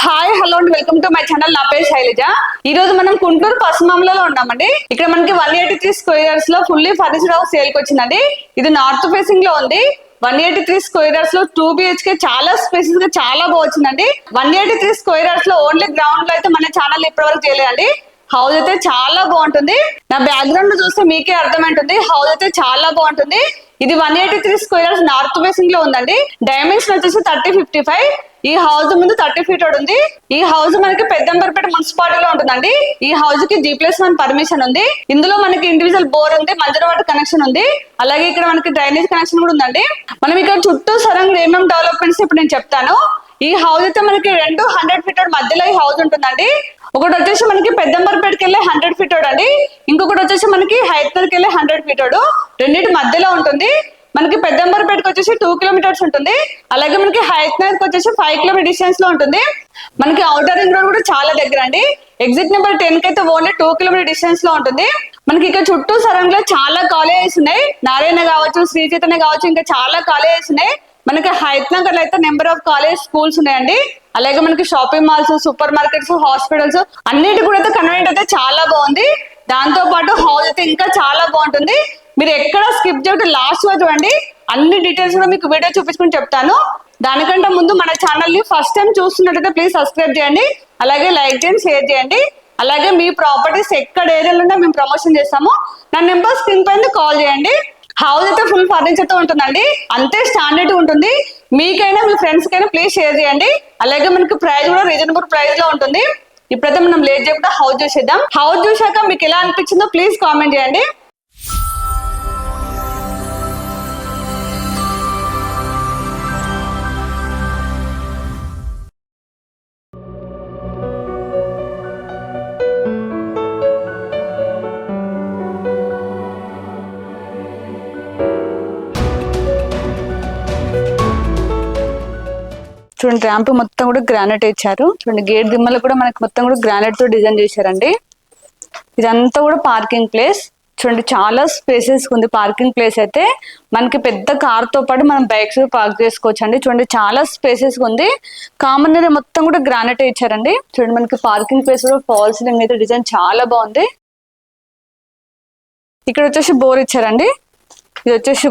Hi hello and welcome to my channel. నా పేరు శైలజ. ఈ రోజు మనం గుంటూరు పసుమామలలో ఉన్నామండి. ఇక్కడ మనకి 183 స్క్వేర్స్ లో ఫుల్లీ ఫర్నిచర్డ్ హౌస్ సేల్ కి వచ్చిందండి. ఇది నార్త్ ఫేసింగ్ లో ఉంది. 183 స్క్వేర్స్ లో 2 BHK చాలా స్పేసెస్ గా చాలా బాగుందండి. 183 స్క్వేర్స్ లో ఓన్లీ గ్రౌండ్ లో అయితే మన ఛానల్ ఇప్పటివరకు చేయలేదండి. హౌస్ అయితే చాలా బాగుంటుంది. నా బ్యాక్గ్రౌండ్ చూస్తే మీకే అర్థమైంటుంది. హౌస్ అయితే చాలా బాగుంటుంది. ఇది 183 స్క్వేర్స్ నార్త్ ఫేసింగ్ లో ఉందండి. డైమెన్షన్ వచ్చేసి 30-55. ఈ హౌస్ ముందు 30 ఫీట్ ఉంది. ఈ హౌస్ మనకి పెద్దంబర్పేట మున్సిపాలిటీలో ఉంటుందండి. ఈ హౌస్ కి G+1 పర్మిషన్ ఉంది. ఇందులో మనకి ఇండివిజువల్ బోర్ ఉంది, మంజూరు వాటర్ కనెక్షన్ ఉంది. అలాగే ఇక్కడ మనకి డ్రైనేజ్ కనెక్షన్ కూడా ఉందండి. మనం ఇక్కడ చుట్టూ సరంగా ఏమేమి డెవలప్మెంట్స్ ఇప్పుడు నేను చెప్తాను. ఈ హౌస్ అయితే మనకి 100 ఫీట్ మధ్యలో ఈ హౌస్ ఉంటుందండి. ఒకటి వచ్చేసి మనకి పెద్దంబర్పేటకి వెళ్ళే 100 ఫీట్ అండి. ఇంకొకటి వచ్చేసి మనకి హైదరాబాద్కి వెళ్ళే 100 ఫీట్. రెండింటి మధ్యలో ఉంటుంది. మనకి పెద్దంబర్పేటకి వచ్చేసి 2 కిలోమీటర్స్ ఉంటుంది. అలాగే మనకి హైదరాబాద్కి వచ్చేసి 5 కిలోమీటర్ డిస్టెన్స్ లో ఉంటుంది. మనకి ఔటర్ రింగ్ రోడ్ కూడా చాలా దగ్గర అండి. ఎగ్జిట్ నెంబర్ 10 కి అయితే ఓన్లీ 2 కిలోమీటర్ డిస్టెన్స్ లో ఉంటుంది. మనకి ఇక్కడ చుట్టూ సరంలో చాలా కాలేజెస్ ఉన్నాయి. నారాయణ కావచ్చు, శ్రీ చైతన్య కావచ్చు, ఇంకా చాలా కాలేజెస్ ఉన్నాయి. మనకి హైదరాబాద్ లో అయితే నెంబర్ ఆఫ్ కాలేజ్ స్కూల్స్ ఉన్నాయండి. అలాగే మనకి shopping malls, super markets, hospitals అన్నిటి కూడా అయితే కన్వీనియంట్ అయితే చాలా బాగుంది. దాంతో పాటు హౌస్ అయితే ఇంకా చాలా బాగుంటుంది. మీరు ఎక్కడ స్కిప్ చేయడం లాస్ట్ వరకు చూడండి. అన్ని డీటెయిల్స్ కూడా మీకు వీడియో చూపించుకుని చెప్తాను. దానికంటే ముందు మన ఛానల్ ని ఫస్ట్ టైం చూస్తున్నట్టయితే ప్లీజ్ సబ్స్క్రైబ్ చేయండి. అలాగే లైక్ చేయండి, షేర్ చేయండి. అలాగే మీ ప్రాపర్టీస్ ఎక్కడ ఏరియాలో ఉన్నా మేము ప్రమోషన్ చేస్తాము. నా నెంబర్ స్క్రీన్ పైన కాల్ చేయండి. హౌస్ అయితే ఫుల్ ఫర్నిచర్ తో ఉంటుందండి. అంతే స్టాండర్డ్ ఉంటుంది. మీకైనా మీ ఫ్రెండ్స్ కైనా ప్లీజ్ షేర్ చేయండి. అలాగే మనకి ప్రైస్ కూడా రీజనబుల్ ప్రైస్ లో ఉంటుంది. ఇప్పుడైతే మనం లేట్ చేయకుండా హౌస్ చూసేద్దాం. హౌస్ చూసాక మీకు ఎలా అనిపించిందో ప్లీజ్ కామెంట్ చేయండి. చూడండి, ర్యాంప్ మొత్తం కూడా గ్రానైట్ ఇచ్చారు. చూడండి, గేట్ దిమ్మలు కూడా మనకి మొత్తం కూడా గ్రానైట్ తో డిజైన్ చేశారండి. ఇదంతా కూడా పార్కింగ్ ప్లేస్. చూడండి, చాలా స్పేసెస్ ఉంది పార్కింగ్ ప్లేస్ అయితే. మనకి పెద్ద కార్ తో పాటు మనం బైక్స్ పార్క్ చేసుకోవచ్చు అండి. చూడండి, చాలా స్పేసెస్ ఉంది. కామన్ ఏరియా మొత్తం కూడా గ్రానైట్ ఇచ్చారండి. చూడండి, మనకి పార్కింగ్ ప్లేస్ కూడా ఫాల్ సీలింగ్ అయితే డిజైన్ చాలా బాగుంది. ఇక్కడ వచ్చేసి బోర్ ఇచ్చారండి. ఇది వచ్చేసి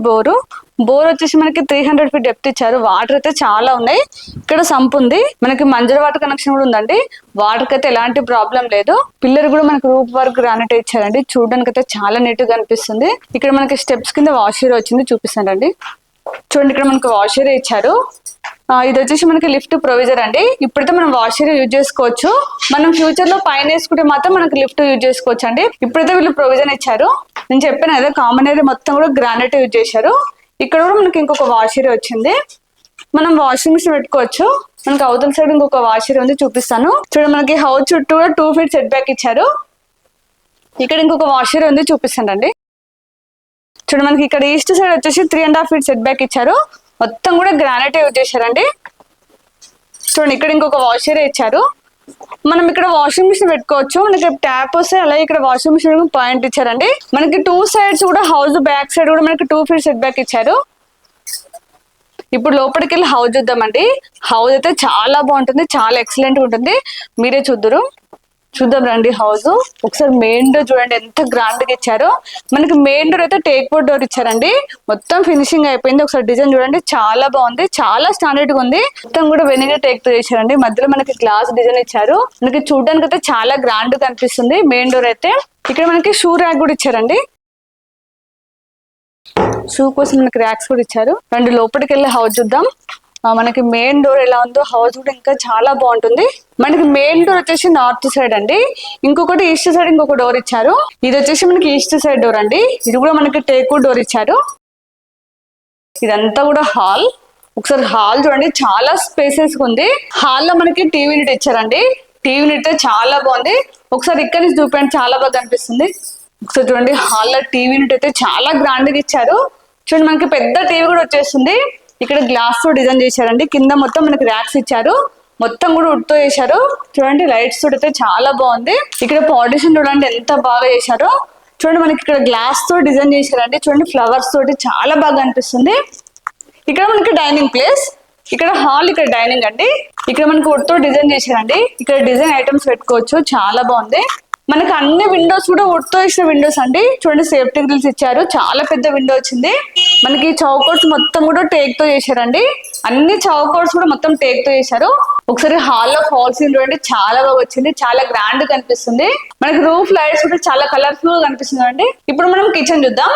బోర్ వచ్చేసి మనకి 300 ఫీట్ డెప్త్ ఇచ్చారు. వాటర్ అయితే చాలా ఉన్నాయి. ఇక్కడ సంప్ ఉంది. మనకి మంజూరు వాటర్ కనెక్షన్ కూడా ఉందండి. వాటర్ కి అయితే ఎలాంటి ప్రాబ్లం లేదు. పిల్లర్ కూడా మనకి రూప్ వర్క్ గ్రానైట్ ఇచ్చారండి. చూడడానికి అయితే చాలా నీట్ గా అనిపిస్తుంది. ఇక్కడ మనకి స్టెప్స్ కింద వాష్ ఏరియా వచ్చింది, చూపిస్తానండి. చూడండి, ఇక్కడ మనకి వాష్ ఏరియా ఇచ్చారు. ఇది వచ్చేసి మనకి లిఫ్ట్ ప్రొవిజర్ అండి. ఇప్పుడైతే మనం వాష్ ఏరియా యూజ్ చేసుకోవచ్చు. మనం ఫ్యూచర్ లో పైన వేసుకుంటే మాత్రం మనకి లిఫ్ట్ యూజ్ చేసుకోవచ్చు అండి. ఇప్పుడైతే వీళ్ళు ప్రొవిజన్ ఇచ్చారు. నేను చెప్పాను కదా, కామన్ ఏరియా మొత్తం కూడా గ్రానైట్ యూజ్ చేశారు. ఇక్కడ కూడా మనకి ఇంకొక వాష్ ఏరియా వచ్చింది. మనం వాషింగ్ మిషన్ పెట్టుకోవచ్చు. మనకి అవతల సైడ్ ఇంకొక వాష్ ఏరియా ఉంది, చూపిస్తాను. చూడండి, మనకి హౌస్ చుట్టూ కూడా 2 ఫీట్ సెట్ బ్యాక్ ఇచ్చారు. ఇక్కడ ఇంకొక వాష్ ఏరియా ఉంది, చూపిస్తానండి. చూడండి, మనకి ఇక్కడ ఈస్ట్ సైడ్ వచ్చేసి 3.5 ఫీట్ సెట్ బ్యాక్ ఇచ్చారు. మొత్తం కూడా గ్రానైట్ యూజ్ చేశారండి. చూడండి, ఇక్కడ ఇంకొక వాష్ ఏరియా ఇచ్చారు. మనం ఇక్కడ వాషింగ్ మిషన్ పెట్టుకోవచ్చు. మనకి ట్యాప్ వస్తే అలాగే ఇక్కడ వాషింగ్ మిషన్ పాయింట్ ఇచ్చారండి. మనకి 2 సైడ్స్ కూడా హౌస్ బ్యాక్ సైడ్ కూడా మనకి 2 ఫీట్ సెట్ బ్యాక్ ఇచ్చారు. ఇప్పుడు లోపలికి వెళ్ళి హౌస్ చూద్దామండి. హౌస్ అయితే చాలా బాగుంటుంది, చాలా ఎక్సలెంట్ గా ఉంటుంది. మీరే చూద్దాం రండి హౌస్. ఒకసారి మెయిన్ డోర్ చూడండి ఎంత గ్రాండ్ గా ఇచ్చారో. మనకి మెయిన్ డోర్ అయితే టేక్ వుడ్ డోర్ ఇచ్చారండి. మొత్తం ఫినిషింగ్ అయిపోయింది. ఒకసారి డిజైన్ చూడండి, చాలా బాగుంది, చాలా స్టాండర్డ్ గా ఉంది. మొత్తం కూడా వెనిగర్ టేక్ తో చేశారండి. మధ్యలో మనకి గ్లాస్ డిజైన్ ఇచ్చారు. మనకి చూడడానికి అయితే చాలా గ్రాండ్ గా అనిపిస్తుంది మెయిన్ డోర్ అయితే. ఇక్కడ మనకి షూ ర్యాక్ కూడా ఇచ్చారండి. షూ కోసం మనకి ర్యాక్స్ కూడా ఇచ్చారు. రండి లోపలికి వెళ్ళి హౌస్ చూద్దాం. మనకి మెయిన్ డోర్ ఎలా ఉందో హౌస్ కూడా ఇంకా చాలా బాగుంటుంది. మనకి మెయిన్ డోర్ వచ్చేసి నార్త్ సైడ్ అండి. ఇంకొకటి ఈస్ట్ సైడ్ ఇంకొక డోర్ ఇచ్చారు. ఇది వచ్చేసి మనకి ఈస్ట్ సైడ్ డోర్ అండి. ఇది కూడా మనకి టేక్వుడ్ డోర్ ఇచ్చారు. ఇదంతా కూడా హాల్. ఒకసారి హాల్ చూడండి, చాలా స్పేసెస్ ఉంది. హాల్ లో మనకి టీవీ యూనిట్ ఇచ్చారండి. టీవీ యూనిట్ చాలా బాగుంది. ఒకసారి ఇక్కడ నుంచి చూపండి, చాలా బాగా అనిపిస్తుంది. ఒకసారి చూడండి, హాల్ లో టీవీ యూనిట్ అయితే చాలా గ్రాండ్ గా ఇచ్చారు. చూడండి, మనకి పెద్ద టీవీ కూడా వచ్చేస్తుంది. ఇక్కడ గ్లాస్ తో డిజైన్ చేశారండి. కింద మొత్తం మనకి ర్యాక్స్ ఇచ్చారు. మొత్తం కూడా వుడ్ తో చేశారు. చూడండి, లైట్స్ తో అయితే చాలా బాగుంది. ఇక్కడ పార్టిషన్ చూడండి ఎంత బాగా చేశారో. చూడండి, మనకి ఇక్కడ గ్లాస్ తో డిజైన్ చేశారండి. చూడండి, ఫ్లవర్స్ తోటి చాలా బాగా అనిపిస్తుంది. ఇక్కడ మనకి డైనింగ్ ప్లేస్. ఇక్కడ హాల్, ఇక్కడ డైనింగ్ అండి. ఇక్కడ మనకి వుడ్ తో డిజైన్ చేశారండి. ఇక్కడ డిజైన్ ఐటమ్స్ పెట్టుకోవచ్చు, చాలా బాగుంది. మనకి అన్ని విండోస్ కూడా వుడ్ తో ఇచ్చిన విండోస్ అండి. చూడండి, సేఫ్టీ గ్రిల్స్ ఇచ్చారు, చాలా పెద్ద విండో వచ్చింది. మనకి చౌకోట్స్ మొత్తం కూడా టేక్ తో చేశారండి. అన్ని చౌకోట్స్ కూడా మొత్తం టేక్ తో చేశారు. ఒకసారి హాల్లో ఫాల్ సీలింగ్ చూడండి, చాలా బాగా వచ్చింది, చాలా గ్రాండ్ కనిపిస్తుంది. మనకి రూఫ్ లైట్స్ కూడా చాలా కలర్ఫుల్ గా కనిపిస్తుంది అండి. ఇప్పుడు మనం కిచెన్ చూద్దాం.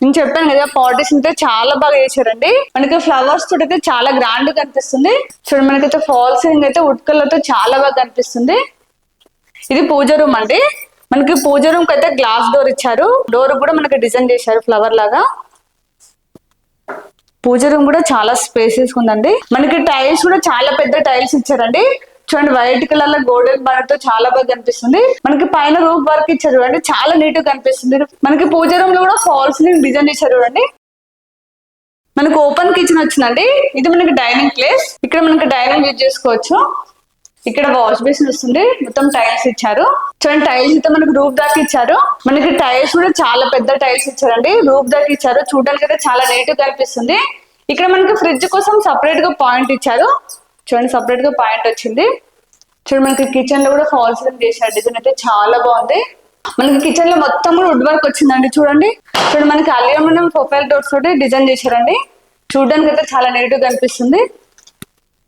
నేను చెప్పాను కదా, పార్టీషన్ అయితే చాలా బాగా చేశారండి. మనకి ఫ్లవర్స్ తోటి అయితే చాలా గ్రాండ్ కనిపిస్తుంది. చూడండి, మనకైతే ఫాల్ సీలింగ్ అయితే వుడ్ కలర్ తో చాలా బాగా కనిపిస్తుంది. ఇది పూజ రూమ్ అండి. మనకి పూజ రూమ్ కి అయితే గ్లాస్ డోర్ ఇచ్చారు. డోర్ కూడా మనకి డిజైన్ చేశారు ఫ్లవర్ లాగా. పూజ రూమ్ కూడా చాలా స్పేసెస్ ఉందండి. మనకి టైల్స్ కూడా చాలా పెద్ద టైల్స్ ఇచ్చారండి. చూడండి, వైట్ కలర్ లో గోల్డెన్ బార్డర్ తో చాలా బాగా కనిపిస్తుంది. మనకి పైన రూఫ్ వర్క్ ఇచ్చారు చూడండి, చాలా నీట్ గా కనిపిస్తుంది. మనకి పూజ రూమ్ లో కూడా ఫాల్ సీలింగ్ డిజైన్ చేశారు చూడండి. మనకి ఓపెన్ కిచెన్ వచ్చిందండి. ఇది మనకి డైనింగ్ ప్లేస్. ఇక్కడ మనకి డైనింగ్ యూజ్ చేసుకోవచ్చు. ఇక్కడ వాష్ బేసిన్ వస్తుంది, మొత్తం టైల్స్ ఇచ్చారు. చూడండి, టైల్స్ అయితే మనకి రూఫ్ దాకా ఇచ్చారు. మనకి టైల్స్ కూడా చాలా పెద్ద టైల్స్ ఇచ్చారండి, రూఫ్ దాకా ఇచ్చారు. చూడడానికి అయితే చాలా నీట్ గా కనిపిస్తుంది. ఇక్కడ మనకి ఫ్రిడ్జ్ కోసం సపరేట్ గా పాయింట్ ఇచ్చారు. చూడండి, సపరేట్ గా పాయింట్ వచ్చింది. చూడండి, మనకి కిచెన్ లో కూడా ఫాల్ సీలింగ్ చేశారు. డిజైన్ అయితే చాలా బాగుంది. మనకి కిచెన్ లో మొత్తం కూడా వుడ్ వర్క్ వచ్చిందండి. చూడండి, మనకి అల్యూమినియం ప్రొఫైల్ డోర్స్ తోటి డిజైన్ చేశారండి. చూడడానికి అయితే చాలా నీట్ గా కనిపిస్తుంది.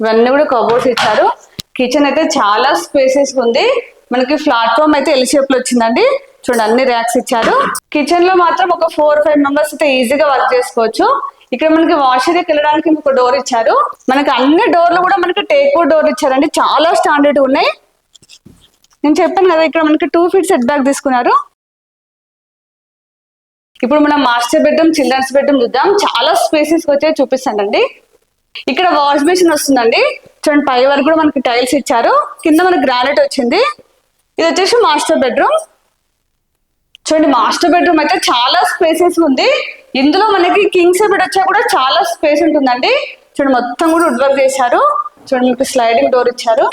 ఇవన్నీ కూడా కబోర్డ్స్ ఇచ్చారు. కిచెన్ అయితే చాలా స్పేసెస్ ఉంది. మనకి ప్లాట్ఫామ్ అయితే ఎల్ షేప్ లో వచ్చిందండి. చూడండి, అన్ని ర్యాక్స్ ఇచ్చారు. కిచెన్ లో మాత్రం ఒక 4-5 మెంబర్స్ అయితే ఈజీగా వర్క్ చేసుకోవచ్చు. ఇక్కడ మనకి వాష్ ఏరియాకి వెళ్ళడానికి ఒక డోర్ ఇచ్చారు. మనకి అన్ని డోర్లు కూడా మనకి టేక్ వుడ్ డోర్ ఇచ్చారండి, చాలా స్టాండర్డ్ ఉన్నాయి. నేను చెప్పాను కదా, ఇక్కడ మనకి 2 feet సెట్ బ్యాక్ తీసుకున్నారు. ఇప్పుడు మనం మాస్టర్ బెడ్రూమ్, చిల్డ్రన్స్ బెడ్రూమ్ చూద్దాం. చాలా స్పేసెస్ వచ్చే చూపిస్తానండి. ఇక్కడ వాష్ బేసిన్ వస్తుందండి. చూడండి, పై వరకు కూడా మనకి టైల్స్ ఇచ్చారు. కింద మనకి గ్రానైట్ వచ్చింది. ఇది వచ్చేసి మాస్టర్ బెడ్రూమ్. చూడండి, మాస్టర్ బెడ్రూమ్ అయితే చాలా స్పేసెస్ ఉంది. ఇందులో మనకి కింగ్ సైజ్ బెడ్ వచ్చా కూడా చాలా స్పేస్ ఉంటుందండి. చూడండి, మొత్తం కూడా వుడ్ వర్క్ చేశారు. చూడండి, మీకు స్లైడింగ్ డోర్ ఇచ్చారు.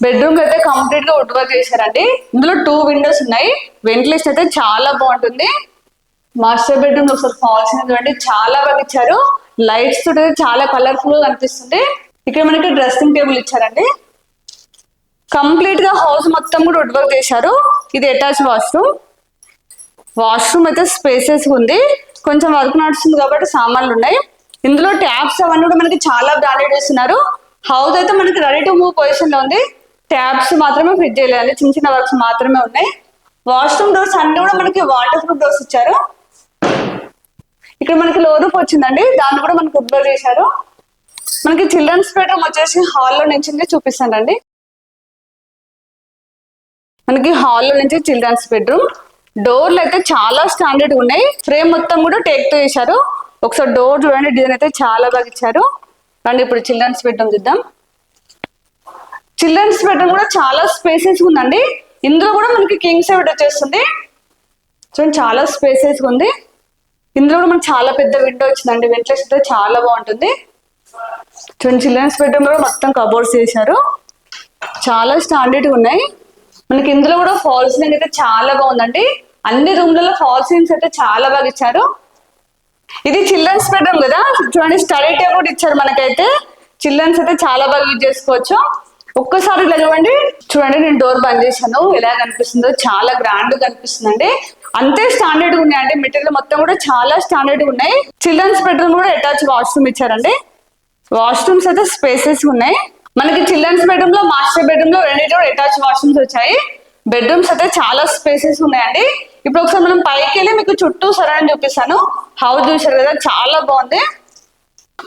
బెడ్రూమ్ అయితే కంప్లీట్ గా వుడ్ వర్క్ చేశారండి. ఇందులో 2 విండోస్ ఉన్నాయి. వెంటిలేషన్ అయితే చాలా బాగుంటుంది. మాస్టర్ బెడ్రూమ్ లో ఒకసారి ఫాల్ సీలింగ్ చూడండి, చాలా బాగా ఇచ్చారు. లైట్స్ తోటి చాలా కలర్ఫుల్ గా కనిపిస్తుంది. ఇక్కడ మనకి డ్రెస్సింగ్ టేబుల్ ఇచ్చారండి. కంప్లీట్ గా హౌస్ మొత్తం కూడా వుడ్ వర్క్ చేశారు. ఇది అటాచ్ వాష్రూమ్. వాష్రూమ్ అయితే స్పేసెస్ ఉంది. కొంచెం వర్క్ నడుస్తుంది కాబట్టి సామాన్లు ఉన్నాయి. ఇందులో ట్యాప్స్ అవన్నీ కూడా మనకి చాలా బ్రాండెడ్ ఇస్తున్నారు. హౌస్ అయితే మనకి రెడీ టు మూవ్ పొజిషన్ లో ఉంది. ట్యాప్స్ మాత్రమే ఫిట్ చేయలేదు, చిన్న చిన్న వర్క్స్ మాత్రమే ఉన్నాయి. వాష్రూమ్ డోర్స్ అన్ని కూడా మనకి వాటర్ ప్రూఫ్ డోర్స్ ఇచ్చారు. ఇక్కడ మనకి లో రూఫ్ వచ్చిందండి, దాన్ని కూడా మనకి వుడ్ వర్క్ చేశారు. మనకి చిల్డ్రన్స్ బెడ్రూమ్ వచ్చేసి హాల్లో నుంచి చూపిస్తానండి. మనకి హాల్లో నుంచి చిల్డ్రన్స్ బెడ్రూమ్. డోర్లు అయితే చాలా స్టాండర్డ్ ఉన్నాయి. ఫ్రేమ్ మొత్తం కూడా టేక్ తో చేశారు. ఒకసారి డోర్ చూడండి, డిజైన్ అయితే చాలా బాగా ఇచ్చారు. రండి ఇప్పుడు చిల్డ్రన్స్ బెడ్రూమ్ చూద్దాం. చిల్డ్రన్స్ బెడ్రూమ్ కూడా చాలా స్పేసెస్ ఉందండి. ఇందులో కూడా మనకి కింగ్ సైజ్ బెడ్ వచ్చేస్తుంది. చూడండి, చాలా స్పేసెస్ ఉంది. ఇందులో కూడా మనకి చాలా పెద్ద విండో వచ్చిందండి. వెంటిలేషన్ అయితే చాలా బాగుంటుంది. చూడండి, చిల్డ్రన్స్ బెడ్రూమ్ లో మొత్తం కబోర్డ్స్ చేశారు. చాలా స్టాండర్డ్ ఉన్నాయి. మనకి ఇందులో కూడా ఫాల్ సీలింగ్ అయితే చాలా బాగుందండి. అన్ని రూమ్లలో ఫాల్ సీలింగ్స్ అయితే చాలా బాగా ఇచ్చారు. ఇది చిల్డ్రన్స్ బెడ్రూమ్ కదా. చూడండి, స్టడీ టేబుల్ ఇచ్చారు మనకైతే. చిల్డ్రన్స్ అయితే చాలా బాగా యూజ్ చేసుకోవచ్చు. ఒక్కసారి ఇలా చూడండి. చూడండి, నేను డోర్ బంద్ చేశాను, ఎలా కనిపిస్తుందో చాలా గ్రాండ్ కనిపిస్తుందండి. అంతే స్టాండర్డ్ ఉన్నాయండి. మెటీరియల్ మొత్తం కూడా చాలా స్టాండర్డ్ ఉన్నాయి. చిల్డ్రన్స్ బెడ్రూమ్ కూడా అటాచ్ వాష్రూమ్ ఇచ్చారండి. వాష్రూమ్స్ అయితే స్పేసెస్ ఉన్నాయి. మనకి చిల్డ్రన్స్ బెడ్రూమ్ లో, మాస్టర్ బెడ్రూమ్ లో రెండింటి కూడా అటాచ్ వాష్రూమ్స్ వచ్చాయి. బెడ్రూమ్స్ అయితే చాలా స్పేసెస్ ఉన్నాయండి. ఇప్పుడు ఒకసారి మనం పైకి వెళ్ళి మీకు చుట్టూ సరౌండింగ్ చూపిస్తాను. హౌస్ చూసారు కదా, చాలా బాగుంది.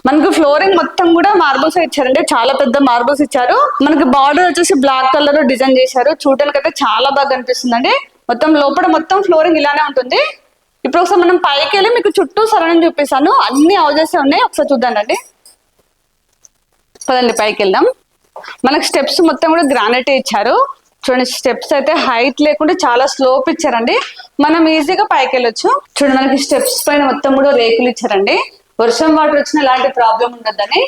మనకి ఫ్లోరింగ్ మొత్తం కూడా మార్బుల్స్ ఇచ్చారండి, చాలా పెద్ద మార్బుల్స్ ఇచ్చారు. మనకి బార్డర్ వచ్చేసి బ్లాక్ కలర్ డిజైన్ చేశారు. చూడడానికి అయితే చాలా బాగా కనిపిస్తుందండి. మొత్తం లోపల మొత్తం ఫ్లోరింగ్ ఇలానే ఉంటుంది. ఇప్పుడు ఒకసారి మనం పైకి వెళ్ళి మీకు చుట్టూ సరౌండింగ్ చూపిస్తాను. అన్ని హౌజెస్ ఉన్నాయి, ఒకసారి చూద్దాండి. పదండి పైకి వెళ్దాం. మనకి స్టెప్స్ మొత్తం కూడా గ్రానైట్ ఇచ్చారు. చూడండి, స్టెప్స్ అయితే హైట్ లేకుండా చాలా స్లోప్ ఇచ్చారండి. మనం ఈజీగా పైకి వెళ్ళొచ్చు. చూడండి, మనకి స్టెప్స్ పైన మొత్తం కూడా రేకులు ఇచ్చారండి. వర్షం వాటర్ వచ్చిన ఎలాంటి ప్రాబ్లం ఉండదని.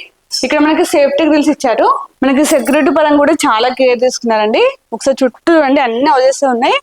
ఇక్కడ మనకి సేఫ్టీ గ్రిల్స్ ఇచ్చారు. మనకి సెక్యూరిటీ పరంగా కూడా చాలా కేర్ తీసుకున్నారండి. ఒకసారి చుట్టూ చూడండి, అన్ని హౌజెస్ ఉన్నాయి.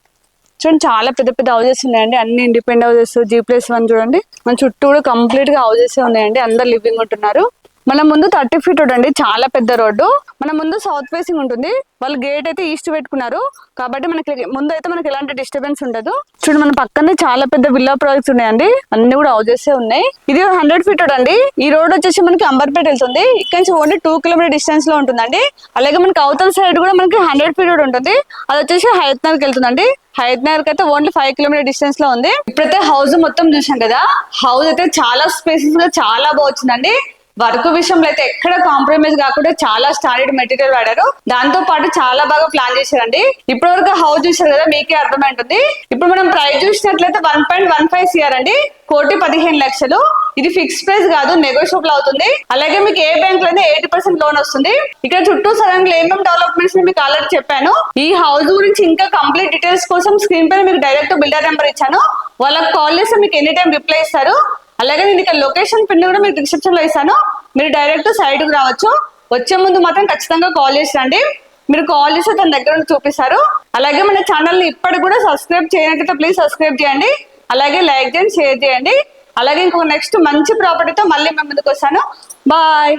చూడండి చాలా పెద్ద పెద్ద హౌసెస్ ఉన్నాయండి, అన్ని ఇండిపెండెంట్ హౌసెస్. G+1 చూడండి, మన చుట్టూ కూడా కంప్లీట్ గా హౌసెస్ ఉన్నాయండి, అందరు లివింగ్ ఉంటున్నారు. మన ముందు 30 ఫీట్ రోడ్ అండి, చాలా పెద్ద రోడ్డు. మన ముందు సౌత్ ఫేసింగ్ ఉంటుంది, వాళ్ళు గేట్ అయితే ఈస్ట్ పెట్టుకున్నారు కాబట్టి మనకి ముందు అయితే మనకి ఎలాంటి డిస్టర్బెన్స్ ఉండదు. చూడండి మన పక్కనే చాలా పెద్ద విల్లా ప్రాజెక్ట్స్ ఉన్నాయండి, అన్ని కూడా హౌసెస్ ఉన్నాయి. ఇది 100 ఫీట్ రోడ్ అండి. ఈ రోడ్ వచ్చేసి మనకి అంబర్పేట వెళ్తుంది, ఇక్కడ నుంచి ఓన్లీ 2 కిలోమీటర్ డిస్టెన్స్ లో ఉంటుందండి. అలాగే మనకి అవతల సైడ్ కూడా మనకి 100 ఫీట్ రోడ్ ఉంటుంది, అది వచ్చేసి హయత్ నగర్కి వెళ్తుందండి. హయత్ నగర్ కి అయితే ఓన్లీ 5 కిలోమీటర్ డిస్టెన్స్ లో ఉంది. ఇప్పుడైతే హౌస్ మొత్తం చూసాం కదా, హౌస్ అయితే చాలా స్పేసెస్ గా చాలా బాగా వచ్చిందండి. వర్క్ విషయంలో అయితే ఎక్కడ కాంప్రమైజ్ కాకుండా చాలా స్టాండర్డ్ మెటీరియల్ వాడారు, దాంతో పాటు చాలా బాగా ప్లాన్ చేశారండి. ఇప్పటి వరకు హౌస్ చూసారు కదా, మీకే అర్థమైంటుంది. ఇప్పుడు మనం ప్రైస్ చూసినట్లయితే 1.15 CR అండి, 1,15,00,000. ఇది ఫిక్స్ ప్రైస్ కాదు, నెగోషియబుల్ అవుతుంది. అలాగే మీకు ఏ బ్యాంక్ లో 80% లోన్ వస్తుంది. ఇక్కడ చుట్టూ సడన్ ఏమేమి డెవలప్మెంట్స్ మీకు ఆల్రెడీ చెప్పాను. ఈ హౌస్ గురించి ఇంకా కంప్లీట్ డీటెయిల్స్ కోసం స్క్రీన్ పైన మీకు డైరెక్ట్ బిల్డర్ నెంబర్ ఇచ్చాను, వాళ్ళకి కాల్ చేస్తే మీకు ఎనీ టైం రిప్లై ఇస్తారు. అలాగే నేను ఇక్కడ లొకేషన్ పిన్ కూడా మీకు డిస్క్రిప్షన్ లో ఇస్తాను, మీరు డైరెక్ట్ సైడ్ కు రావచ్చు. వచ్చే ముందు మాత్రం ఖచ్చితంగా కాల్ చేసి రండి, మీరు కాల్ చేస్తే తన దగ్గర నుండి చూపిస్తారు. అలాగే మన ఛానల్ ని ఇప్పటికి కూడా సబ్స్క్రైబ్ చేయనట్లయితే ప్లీజ్ సబ్స్క్రైబ్ చేయండి, అలాగే లైక్ చేయండి, షేర్ చేయండి. అలాగే ఇంకొక నెక్స్ట్ మంచి ప్రాపర్టీతో మళ్ళీ మేము ముందుకు వస్తాను. బాయ్.